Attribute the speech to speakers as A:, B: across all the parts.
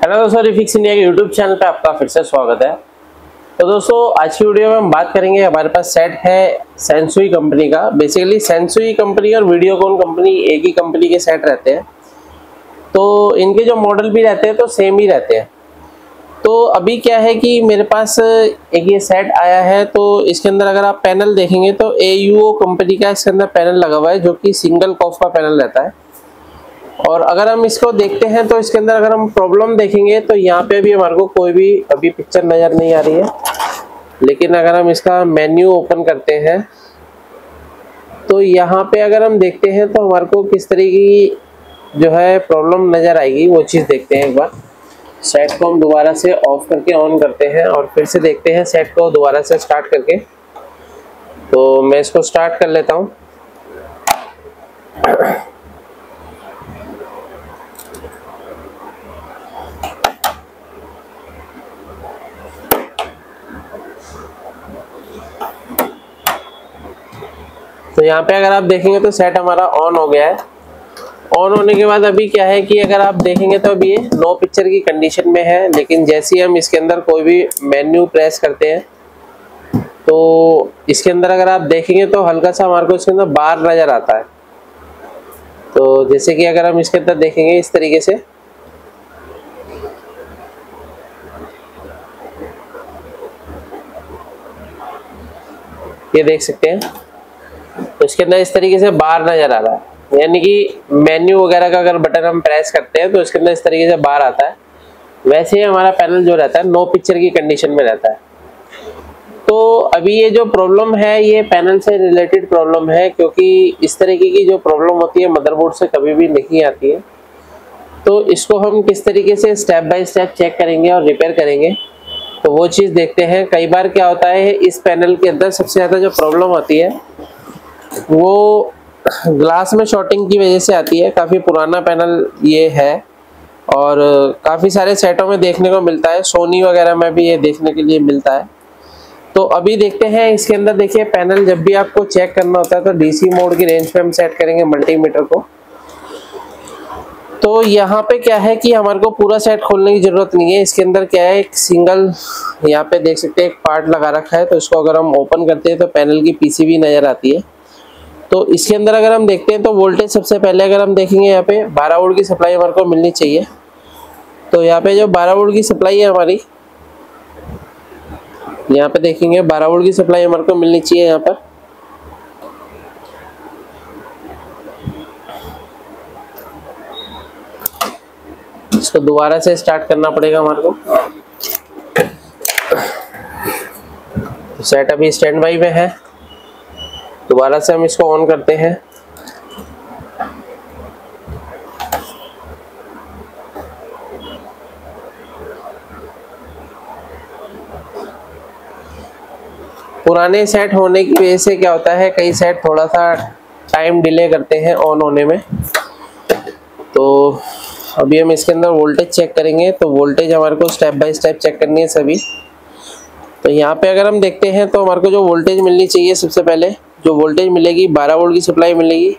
A: Hello दोस्तों, refix India के YouTube channel पे आपका फिर से स्वागत है। तो दोस्तों, आज की वीडियो में हम बात करेंगे, हमारे पास सेट है सेंसुई कंपनी का। बेसिकली सेंसुई कंपनी और वीडियोकॉन कंपनी एक ही कंपनी के सेट रहते हैं, तो इनके जो मॉडल भी रहते हैं तो सेम ही रहते हैं। तो अभी क्या है कि मेरे पास एक ये सेट आया है, तो इसके अंदर अगर आप पैनल देखेंगे तो AUO कंपनी का इसके अंदर पैनल लगा हुआ है, जो कि सिंगल कॉफ का पैनल रहता है। और अगर हम इसको देखते हैं तो इसके अंदर अगर हम प्रॉब्लम देखेंगे तो यहाँ पे भी हमारे को कोई भी अभी पिक्चर नज़र नहीं आ रही है। लेकिन अगर हम इसका मेन्यू ओपन करते हैं तो यहाँ पे अगर हम देखते हैं तो हमारे को किस तरीके की जो है प्रॉब्लम नज़र आएगी, वो चीज़ देखते हैं। एक बार सेट को हम दोबारा से ऑफ करके ऑन करते हैं और फिर से देखते हैं सेट को दोबारा से स्टार्ट करके। तो मैं इसको स्टार्ट कर लेता हूँ। तो यहाँ पे अगर आप देखेंगे तो सेट हमारा ऑन हो गया है। ऑन होने के बाद अभी क्या है कि अगर आप देखेंगे तो अभी ये नो पिक्चर की कंडीशन में है, लेकिन जैसे ही हम इसके अंदर कोई भी मेन्यू प्रेस करते हैं तो इसके अंदर अगर आप देखेंगे तो हल्का सा हमारे को इसके अंदर बार नज़र आता है। तो जैसे कि अगर हम इसके अंदर देखेंगे इस तरीके से, ये देख सकते हैं, तो इसके अंदर इस तरीके से बार नज़र आ रहा है। यानी कि मेन्यू वगैरह का अगर बटन हम प्रेस करते हैं तो इसके अंदर इस तरीके से बार आता है। वैसे ही हमारा पैनल जो रहता है नो पिक्चर की कंडीशन में रहता है। तो अभी ये जो प्रॉब्लम है ये पैनल से रिलेटेड प्रॉब्लम है, क्योंकि इस तरीके की जो प्रॉब्लम होती है मदरबोर्ड से कभी भी नहीं आती है। तो इसको हम किस तरीके से स्टेप बाय स्टेप चेक करेंगे और रिपेयर करेंगे, तो वो चीज़ देखते हैं। कई बार क्या होता है, इस पैनल के अंदर सबसे ज़्यादा जो प्रॉब्लम आती है वो ग्लास में शॉर्टिंग की वजह से आती है। काफ़ी पुराना पैनल ये है और काफ़ी सारे सेटों में देखने को मिलता है, सोनी वगैरह में भी ये देखने के लिए मिलता है। तो अभी देखते हैं इसके अंदर। देखिए, पैनल जब भी आपको चेक करना होता है तो DC मोड की रेंज पे हम सेट करेंगे मल्टीमीटर को। तो यहाँ पे क्या है कि हमारे को पूरा सेट खोलने की ज़रूरत नहीं है। इसके अंदर क्या है, एक सिंगल यहाँ पे देख सकते हैं एक पार्ट लगा रखा है। तो इसको अगर हम ओपन करते हैं तो पैनल की PCB नज़र आती है। तो इसके अंदर अगर हम देखते हैं तो वोल्टेज सबसे पहले अगर हम देखेंगे यहाँ पे 12 वोल्ट की सप्लाई हमारे को मिलनी चाहिए। तो यहाँ पे जो 12 वोल्ट की सप्लाई है हमारी, यहाँ पे देखेंगे 12 वोल्ट की सप्लाई हमारे को मिलनी चाहिए यहाँ पर। इसको दोबारा से स्टार्ट करना पड़ेगा हमारे को। तो सेट अभी स्टैंड बाई में है। दोबारा से हम इसको ऑन करते हैं। पुराने सेट होने की वजह से क्या होता है, कई सेट थोड़ा सा टाइम डिले करते हैं ऑन होने में। तो अभी हम इसके अंदर वोल्टेज चेक करेंगे। तो वोल्टेज हमारे को स्टेप बाय स्टेप चेक करनी है सभी। तो यहाँ पे अगर हम देखते हैं तो हमारे को जो वोल्टेज मिलनी चाहिए, सबसे पहले जो वोल्टेज मिलेगी 12 वोल्ट की सप्लाई मिलेगी।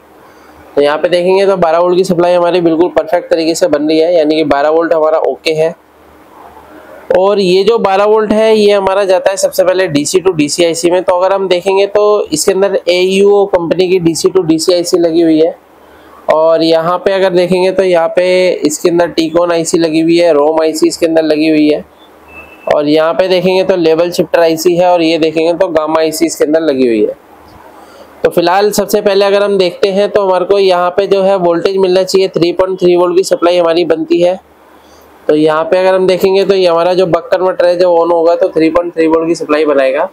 A: तो यहाँ पे देखेंगे तो 12 वोल्ट की सप्लाई हमारी बिल्कुल परफेक्ट तरीके से बन रही है, यानी कि 12 वोल्ट हमारा ओके है। और ये जो 12 वोल्ट है ये हमारा जाता है सबसे पहले DC टू DC IC में। तो अगर हम देखेंगे तो इसके अंदर AUO कंपनी की DC टू DC IC लगी हुई है। और यहाँ पे अगर देखेंगे तो यहाँ पे इसके अंदर टीकॉन IC लगी हुई है, रोम IC इसके अंदर लगी हुई है। और यहाँ पे देखेंगे तो लेवल शिफ्टर IC है, और ये देखेंगे तो गामा IC इसके अंदर लगी हुई है। तो फिलहाल सबसे पहले अगर हम देखते हैं तो हमारे को यहाँ पे जो है वोल्टेज मिलना चाहिए। 3.3 वोल्ट की सप्लाई हमारी बनती है। तो यहाँ पे अगर हम देखेंगे तो ये हमारा जो बक कन्वर्टर है जो ऑन होगा तो 3.3 वोल्ट की सप्लाई बनाएगा,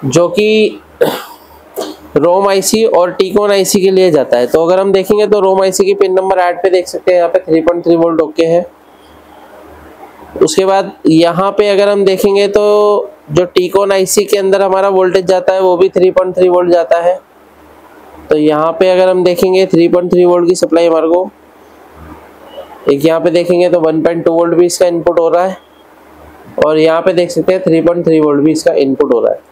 A: जो कि रोम IC और टीकॉन IC के लिए जाता है। तो अगर हम देखेंगे तो रोम IC की पिन नंबर 8 पे देख सकते हैं यहाँ पे 3.3 वोल्ट ओके है। उसके बाद यहाँ पे अगर हम देखेंगे तो जो टीकॉन IC के अंदर हमारा वोल्टेज जाता है वो भी 3.3 वोल्ट जाता है। तो यहाँ पे अगर हम देखेंगे 3.3 वोल्ट की सप्लाई हमारे को, एक यहाँ पे देखेंगे तो 1.2 वोल्ट भी इसका इनपुट हो रहा है, और यहाँ पे देख सकते हैं 3.3 वोल्ट भी इसका इनपुट हो रहा है।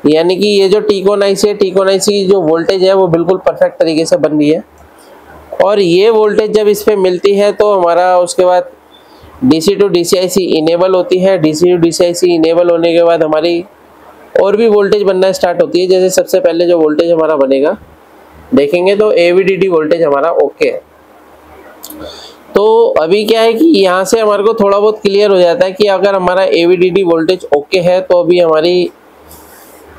A: यानी कि ये जो टीकॉन IC है, टीकॉन IC की जो वोल्टेज है वो बिल्कुल परफेक्ट तरीके से बन रही है। और ये वोल्टेज जब इस पे मिलती है तो हमारा उसके बाद DC टू DCIC इनेबल होती है। DC टू DCIC इनेबल होने के बाद हमारी और भी वोल्टेज बनना स्टार्ट होती है। जैसे सबसे पहले जो वोल्टेज हमारा बनेगा देखेंगे तो AVDD वोल्टेज हमारा ओके है। तो अभी क्या है कि यहाँ से हमारे को थोड़ा बहुत क्लियर हो जाता है कि अगर हमारा AVDD वोल्टेज ओके है तो अभी हमारी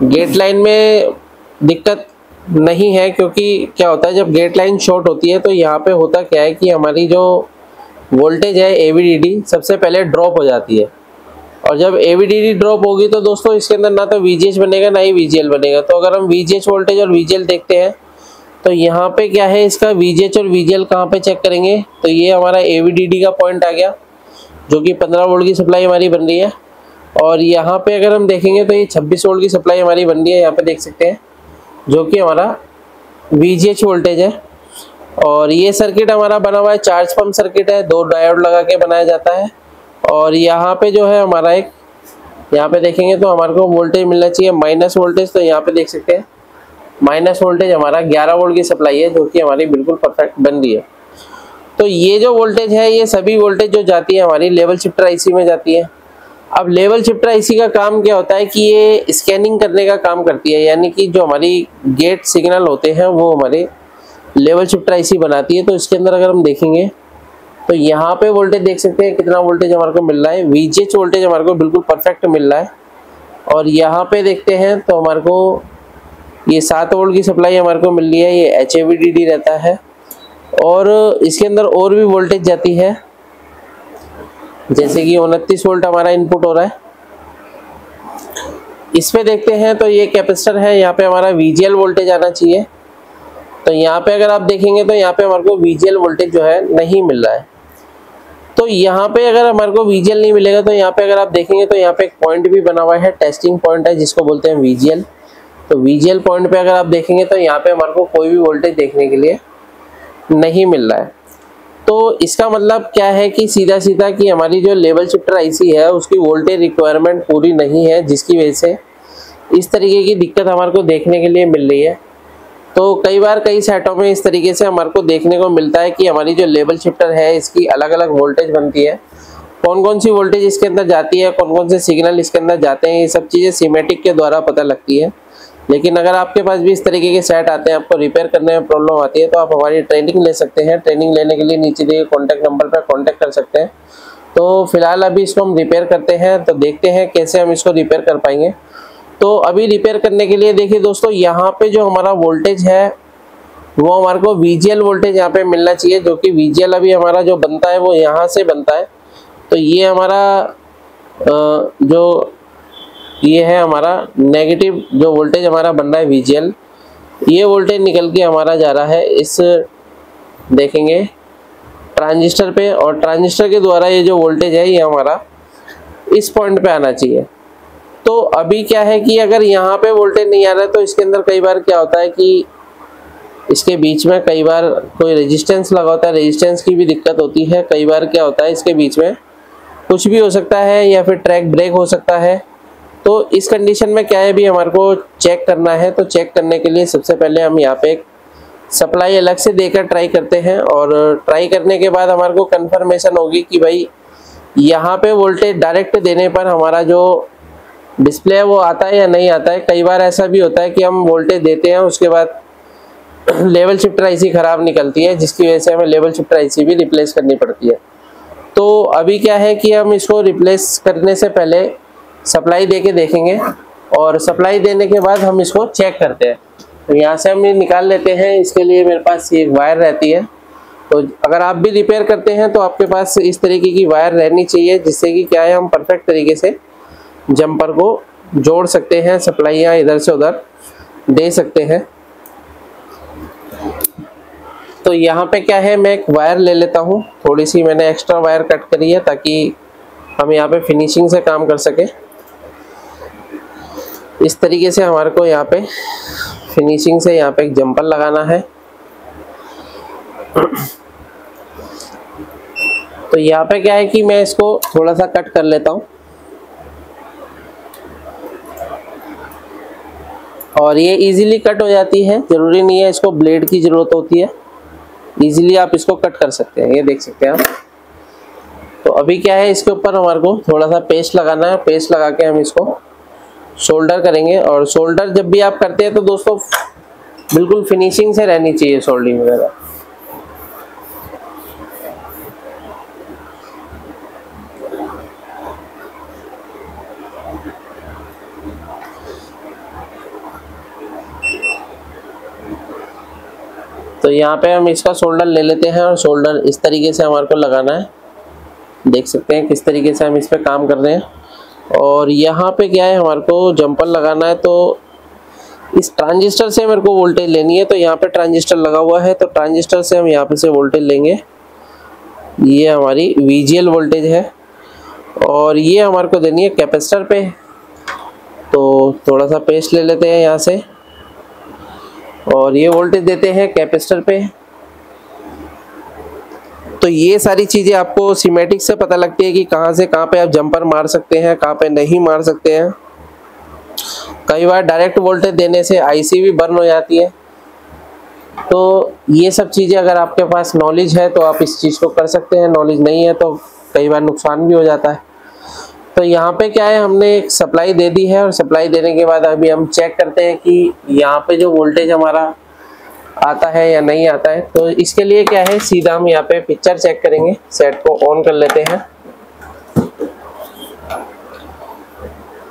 A: गेट लाइन में दिक्कत नहीं है, क्योंकि क्या होता है जब गेट लाइन शॉर्ट होती है तो यहाँ पे होता क्या है कि हमारी जो वोल्टेज है AVDD सबसे पहले ड्रॉप हो जाती है। और जब AVDD ड्रॉप होगी तो दोस्तों इसके अंदर ना तो VGH बनेगा ना ही VGL बनेगा। तो अगर हम VGH वोल्टेज और VGL देखते हैं तो यहाँ पे क्या है, इसका VGH और VGL कहाँ पे चेक करेंगे, तो ये हमारा AVDD का पॉइंट आ गया जो कि 15 वोल्ट की सप्लाई हमारी बन रही है। और यहाँ पे अगर हम देखेंगे तो ये 26 वोल्ट की सप्लाई हमारी बन रही है, यहाँ पे देख सकते हैं, जो कि हमारा VGH वोल्टेज है। और ये सर्किट हमारा बना हुआ है चार्ज पंप सर्किट है, 2 डायोड लगा के बनाया जाता है। और यहाँ पे जो है हमारा एक, यहाँ पे देखेंगे तो हमारे को वोल्टेज मिलना चाहिए माइनस वोल्टेज। तो यहाँ पे देख सकते हैं माइनस वोल्टेज हमारा 11 वोल्ट की सप्लाई है, जो कि हमारी बिल्कुल परफेक्ट बन रही है। तो ये जो वोल्टेज है ये सभी वोल्टेज जो जाती है हमारी लेवल शिफ्टर आईसी में जाती है। अब लेवल शिफ्टर आईसी का काम क्या होता है कि ये स्कैनिंग करने का काम करती है, यानी कि जो हमारी गेट सिग्नल होते हैं वो हमारे लेवल शिफ्टर आईसी बनाती है। तो इसके अंदर अगर हम देखेंगे तो यहाँ पे वोल्टेज देख सकते हैं कितना वोल्टेज हमारे को मिल रहा है, VGH वोल्टेज हमारे को बिल्कुल परफेक्ट मिल रहा है। और यहाँ पे देखते हैं तो हमारे को ये 7 वोल्ट की सप्लाई हमारे को मिल रही है, ये HAVDD रहता है। और इसके अंदर और भी वोल्टेज जाती है, जैसे कि 29 वोल्ट हमारा इनपुट हो रहा है। इस पे देखते हैं तो ये कैपेसिटर है, यहाँ पे हमारा VGL वोल्टेज आना चाहिए। तो यहाँ पे अगर आप देखेंगे तो यहाँ पे हमारे को VGL वोल्टेज जो है नहीं मिल रहा है। तो यहाँ पे अगर हमारे को VGL नहीं मिलेगा तो यहाँ पे अगर आप देखेंगे तो यहाँ पे एक पॉइंट भी बना हुआ है, टेस्टिंग पॉइंट है जिसको बोलते हैं VGL। तो VGL पॉइंट पे अगर आप देखेंगे तो यहाँ पे हमारे को कोई भी वोल्टेज देखने के लिए नहीं मिल रहा है। तो इसका मतलब क्या है कि सीधा सीधा कि हमारी जो लेवल शिफ्टर आईसी है उसकी वोल्टेज रिक्वायरमेंट पूरी नहीं है, जिसकी वजह से इस तरीके की दिक्कत हमारे को देखने के लिए मिल रही है। तो कई बार कई सेटों में इस तरीके से हमारे को देखने को मिलता है कि हमारी जो लेवल शिफ्टर है इसकी अलग अलग वोल्टेज बनती है, कौन कौन सी वोल्टेज इसके अंदर जाती है, कौन कौन से सिग्नल इसके अंदर जाते हैं, ये सब चीज़ें सीमेटिक के द्वारा पता लगती है। लेकिन अगर आपके पास भी इस तरीके के सेट आते हैं, आपको रिपेयर करने में प्रॉब्लम आती है, तो आप हमारी ट्रेनिंग ले सकते हैं। ट्रेनिंग लेने के लिए नीचे दिए कॉन्टैक्ट नंबर पर कॉन्टैक्ट कर सकते हैं। तो फिलहाल अभी इसको हम रिपेयर करते हैं, तो देखते हैं कैसे हम इसको रिपेयर कर पाएंगे। तो अभी रिपेयर करने के लिए देखिए दोस्तों, यहाँ पे जो हमारा वोल्टेज है वो हमारे को VGL वोल्टेज यहाँ पे मिलना चाहिए, जो कि VGL अभी हमारा जो बनता है वो यहाँ से बनता है। तो ये हमारा जो ये है हमारा नेगेटिव जो वोल्टेज हमारा बन रहा है VGL, ये वोल्टेज निकल के हमारा जा रहा है इस देखेंगे ट्रांजिस्टर पे, और ट्रांजिस्टर के द्वारा ये जो वोल्टेज है ये हमारा इस पॉइंट पे आना चाहिए। तो अभी क्या है कि अगर यहाँ पे वोल्टेज नहीं आ रहा है तो इसके अंदर कई बार क्या होता है कि इसके बीच में कई बार कोई रेजिस्टेंस लगा होता है, रेजिस्टेंस की भी दिक्कत होती है। कई बार क्या होता है इसके बीच में कुछ भी हो सकता है, या फिर ट्रैक ब्रेक हो सकता है। तो इस कंडीशन में क्या है भी हमारे को चेक करना है। तो चेक करने के लिए सबसे पहले हम यहाँ पे एक सप्लाई अलग से देकर ट्राई करते हैं, और ट्राई करने के बाद हमारे को कंफर्मेशन होगी कि भाई यहाँ पे वोल्टेज डायरेक्ट देने पर हमारा जो डिस्प्ले है वो आता है या नहीं आता है। कई बार ऐसा भी होता है कि हम वोल्टेज देते हैं उसके बाद लेवल शिफ्टर आईसी खराब निकलती है, जिसकी वजह से हमें लेवल शिफ्टर आईसी भी रिप्लेस करनी पड़ती है। तो अभी क्या है कि हम इसको रिप्लेस करने से पहले सप्लाई दे के देखेंगे, और सप्लाई देने के बाद हम इसको चेक करते हैं। तो यहाँ से हम ये निकाल लेते हैं, इसके लिए मेरे पास ये एक वायर रहती है। तो अगर आप भी रिपेयर करते हैं तो आपके पास इस तरीके की वायर रहनी चाहिए, जिससे कि क्या है हम परफेक्ट तरीके से जंपर को जोड़ सकते हैं, सप्लाइयाँ इधर से उधर दे सकते हैं। तो यहाँ पे क्या है, मैं एक वायर ले लेता हूँ, थोड़ी सी मैंने एक्स्ट्रा वायर कट करी है ताकि हम यहाँ पे फिनिशिंग से काम कर सके। इस तरीके से हमारे को यहाँ पे फिनिशिंग से यहाँ पे एक जंपर लगाना है। तो यहाँ पे क्या है कि मैं इसको थोड़ा सा कट कर लेता हूँ, और ये इजीली कट हो जाती है, जरूरी नहीं है इसको ब्लेड की जरूरत होती है, इजीली आप इसको कट कर सकते हैं। ये देख सकते हैं आप। तो अभी क्या है, इसके ऊपर हमारे को थोड़ा सा पेस्ट लगाना है। पेस्ट लगा के हम इसको सोल्डर करेंगे। और सोल्डर जब भी आप करते हैं तो दोस्तों बिल्कुल फिनिशिंग से रहनी चाहिए सोल्डरिंग वगैरह। तो यहाँ पे हम इसका शोल्डर ले लेते हैं और शोल्डर इस तरीके से हमारे को लगाना है। देख सकते हैं किस तरीके से हम इस पे काम कर रहे हैं। और यहाँ पे क्या है, हमारे को जंपर लगाना है। तो इस ट्रांजिस्टर से मेरे को वोल्टेज लेनी है। तो यहाँ पे ट्रांजिस्टर लगा हुआ है, तो ट्रांजिस्टर से हम यहाँ पे से वोल्टेज लेंगे। ये हमारी VGL वोल्टेज है और ये हमारे को देनी है कैपेसिटर पे। तो थोड़ा सा पेस्ट ले लेते हैं यहाँ से और ये वोल्टेज देते हैं कैपेसिटर पे। तो ये सारी चीज़ें आपको सीमेटिक से पता लगती है कि कहाँ से कहाँ पे आप जंपर मार सकते हैं, कहाँ पे नहीं मार सकते हैं। कई बार डायरेक्ट वोल्टेज देने से IC भी बर्न हो जाती है। तो ये सब चीज़ें अगर आपके पास नॉलेज है तो आप इस चीज़ को कर सकते हैं, नॉलेज नहीं है तो कई बार नुकसान भी हो जाता है। तो यहाँ पे क्या है, हमने एक सप्लाई दे दी है और सप्लाई देने के बाद अभी हम चेक करते हैं कि यहाँ पे जो वोल्टेज हमारा आता है या नहीं आता है। तो इसके लिए क्या है, सीधा हम यहाँ पे पिक्चर चेक करेंगे। सेट को ऑन कर लेते हैं।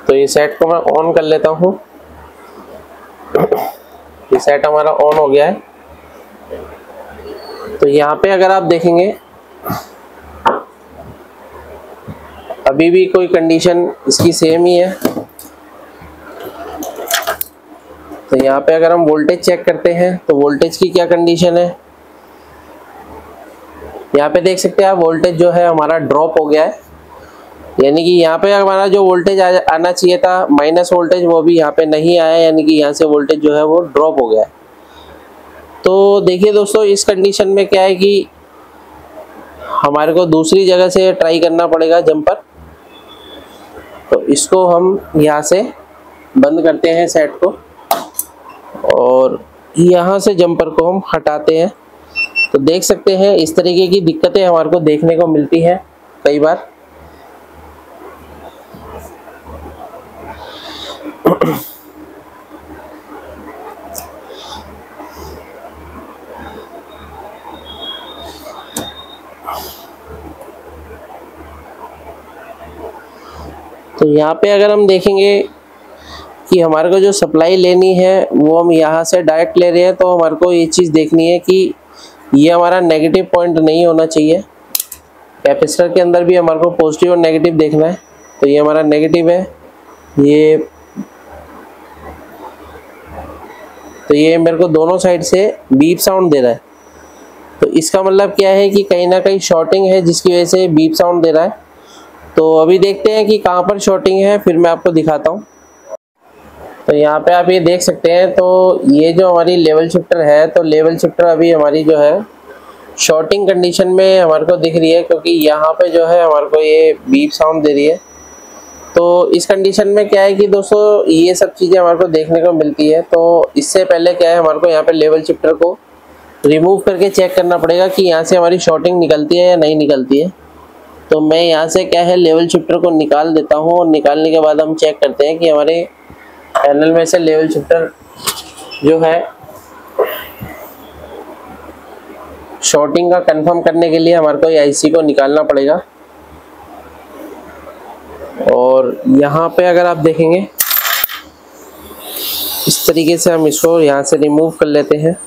A: तो ये सेट को मैं ऑन कर लेता हूँ। ये सेट हमारा ऑन हो गया है। तो यहाँ पे अगर आप देखेंगे अभी भी कोई कंडीशन इसकी सेम ही है। तो यहाँ पे अगर हम वोल्टेज चेक करते हैं तो वोल्टेज की क्या कंडीशन है, यहाँ पे देख सकते हैं आप, वोल्टेज जो है हमारा ड्रॉप हो गया है। यानी कि यहाँ पे हमारा जो वोल्टेज आना चाहिए था माइनस वोल्टेज, वो भी यहाँ पे नहीं आया, यानी कि यहाँ से वोल्टेज जो है वो ड्रॉप हो गया है। तो देखिए दोस्तों, इस कंडीशन में क्या है कि हमारे को दूसरी जगह से ट्राई करना पड़ेगा जंपर। तो इसको हम यहाँ से बंद करते हैं सेट को और यहाँ से जंपर को हम हटाते हैं। तो देख सकते हैं इस तरीके की दिक्कतें हमारे को देखने को मिलती हैं कई बार। तो यहाँ पे अगर हम देखेंगे कि हमारे को जो सप्लाई लेनी है वो हम यहाँ से डायरेक्ट ले रहे हैं, तो हमारे को ये चीज़ देखनी है कि ये हमारा नेगेटिव पॉइंट नहीं होना चाहिए। कैपेसिटर के अंदर भी हमारे को पॉजिटिव और नेगेटिव देखना है। तो ये हमारा नेगेटिव है, ये तो ये मेरे को दोनों साइड से बीप साउंड दे रहा है। तो इसका मतलब क्या है कि कहीं ना कहीं शॉर्टिंग है, जिसकी वजह से बीप साउंड दे रहा है। तो अभी देखते हैं कि कहाँ पर शॉर्टिंग है, फिर मैं आपको दिखाता हूँ। तो यहाँ पे आप ये देख सकते हैं, तो ये जो हमारी लेवल शिफ्टर है, तो लेवल शिफ्टर अभी हमारी जो है शॉर्टिंग कंडीशन में हमारे को दिख रही है, क्योंकि यहाँ पे जो है हमारे को ये बीप साउंड दे रही है। तो इस कंडीशन में क्या है कि दोस्तों ये सब चीज़ें हमारे को देखने को मिलती है। तो इससे पहले क्या है, हमारे को यहाँ पे लेवल शिफ्टर को रिमूव करके चेक करना पड़ेगा कि यहाँ से हमारी शॉर्टिंग निकलती है या नहीं निकलती है। तो मैं यहाँ से क्या है, लेवल शिफ्टर को निकाल देता हूँ और निकालने के बाद हम चेक करते हैं कि हमारे पैनल में से लेवल शिफ्टर जो है शॉर्टिंग का कंफर्म करने के लिए हमारे को IC को निकालना पड़ेगा। और यहाँ पे अगर आप देखेंगे इस तरीके से हम इसको यहाँ से रिमूव कर लेते हैं।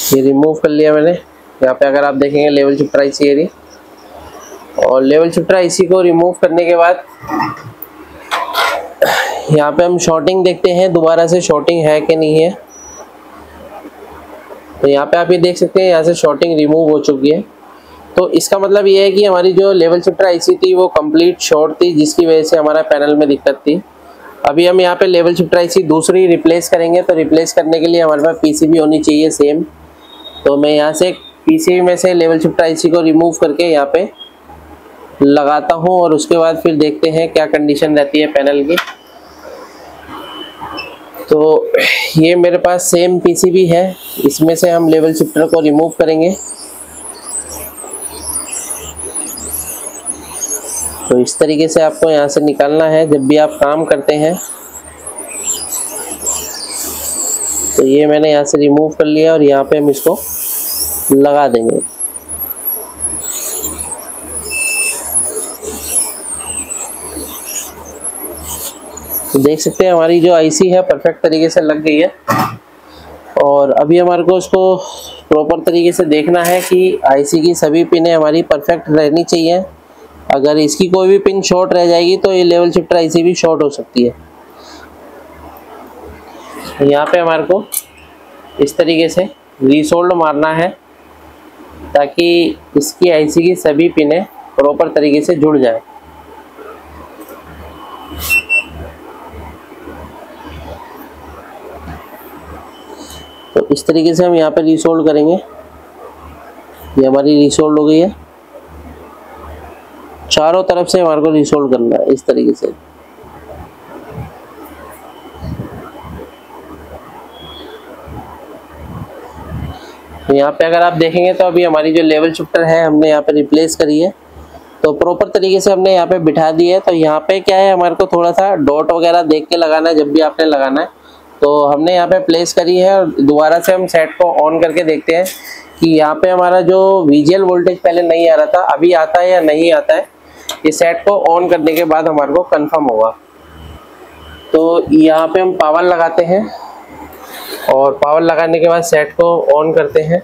A: ये रिमूव कर लिया मैंने। यहाँ पे अगर आप देखेंगे लेवल शिफ्टर IC है ये, और लेवल शिफ्टर IC को रिमूव करने के बाद यहाँ पे हम शॉर्टिंग देखते हैं दोबारा से शॉर्टिंग है कि नहीं है। तो यहाँ पे आप ये देख सकते हैं, यहाँ से शॉर्टिंग रिमूव हो चुकी है। तो इसका मतलब ये है कि हमारी जो लेवल शिफ्टर IC थी वो कंप्लीट शॉर्ट थी, जिसकी वजह से हमारा पैनल में दिक्कत थी। अभी हम यहाँ पे लेवल शिफ्टर IC दूसरी रिप्लेस करेंगे। तो रिप्लेस करने के लिए हमारे पास PCB होनी चाहिए सेम। तो मैं यहाँ से PCB में से लेवल शिफ्टर IC को रिमूव करके यहाँ पे लगाता हूँ और उसके बाद फिर देखते हैं क्या कंडीशन रहती है पैनल की। तो ये मेरे पास सेम पीसीबी है, इसमें से हम लेवल शिफ्टर को रिमूव करेंगे। तो इस तरीके से आपको यहाँ से निकालना है जब भी आप काम करते हैं। तो ये मैंने यहाँ से रिमूव कर लिया और यहाँ पे हम इसको लगा देंगे। तो देख सकते हैं हमारी जो आईसी है परफेक्ट तरीके से लग गई है। और अभी हमारे को इसको प्रॉपर तरीके से देखना है कि आईसी की सभी पिनें हमारी परफेक्ट रहनी चाहिए। अगर इसकी कोई भी पिन शॉर्ट रह जाएगी तो ये लेवल शिफ्टर आईसी भी शॉर्ट हो सकती है। यहाँ पे हमारे को इस तरीके से रीसोल्ड मारना है ताकि इसकी आईसी की सभी पिनें प्रॉपर तरीके से जुड़ जाए। तो इस तरीके से हम यहाँ पे रीसोल्ड करेंगे। ये हमारी रीसोल्ड हो गई है, चारों तरफ से हमारे को रीसोल्ड करना है इस तरीके से। यहाँ पे अगर आप देखेंगे तो अभी हमारी जो लेवल शिफ्टर है हमने यहाँ पे रिप्लेस करी है, तो प्रॉपर तरीके से हमने यहाँ पे बिठा दी है। तो यहाँ पे क्या है, हमारे को थोड़ा सा डॉट वगैरह देख के लगाना है जब भी आपने लगाना है। तो हमने यहाँ पे प्लेस करी है और दोबारा से हम सेट को ऑन करके देखते हैं कि यहाँ पे हमारा जो विजुअल वोल्टेज पहले नहीं आ रहा था अभी आता है या नहीं आता है। इस सेट को ऑन करने के बाद हमारे को कंफर्म होगा। तो यहाँ पे हम पावर लगाते हैं और पावर लगाने के बाद सेट को ऑन करते हैं।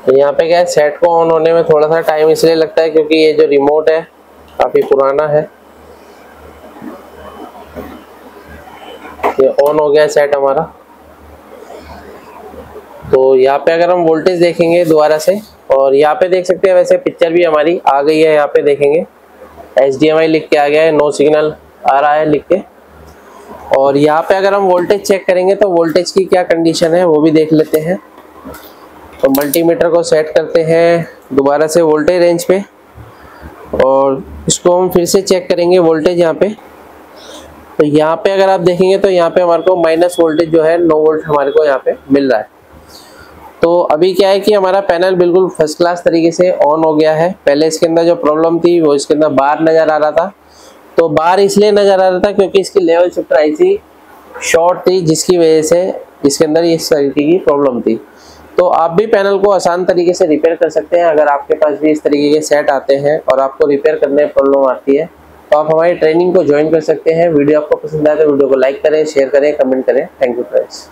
A: तो यहाँ पे क्या है, सेट को ऑन होने में थोड़ा सा टाइम इसलिए लगता है क्योंकि ये जो रिमोट है काफी पुराना है। ये ऑन हो गया सेट हमारा। तो यहाँ पे अगर हम वोल्टेज देखेंगे दोबारा से, और यहाँ पे देख सकते हैं वैसे पिक्चर भी हमारी आ गई है। यहाँ पे देखेंगे HDMI लिख के आ गया है, नो सिग्नल आ रहा है लिख के। और यहाँ पे अगर हम वोल्टेज चेक करेंगे तो वोल्टेज की क्या कंडीशन है वो भी देख लेते हैं। तो मल्टीमीटर को सेट करते हैं दोबारा से वोल्टेज रेंज पे और इसको हम फिर से चेक करेंगे वोल्टेज यहाँ पे। तो यहाँ पे अगर आप देखेंगे तो यहाँ पे हमारे को माइनस वोल्टेज जो है 9 वोल्ट हमारे को यहाँ पे मिल रहा है। तो अभी क्या है कि हमारा पैनल बिल्कुल फर्स्ट क्लास तरीके से ऑन हो गया है। पहले इसके अंदर जो प्रॉब्लम थी वो इसके अंदर बार नज़र आ रहा था। तो बार इसलिए नज़र आ रहा था क्योंकि इसकी लेवल शिफ्टर आईसी शॉर्ट थी, जिसकी वजह से इसके अंदर इस तरीके की प्रॉब्लम थी। तो आप भी पैनल को आसान तरीके से रिपेयर कर सकते हैं। अगर आपके पास भी इस तरीके के सेट आते हैं और आपको रिपेयर करने में प्रॉब्लम आती है तो आप हमारी ट्रेनिंग को ज्वाइन कर सकते हैं। वीडियो आपको पसंद आए तो वीडियो को लाइक करें, शेयर करें, कमेंट करें। Thank you friends.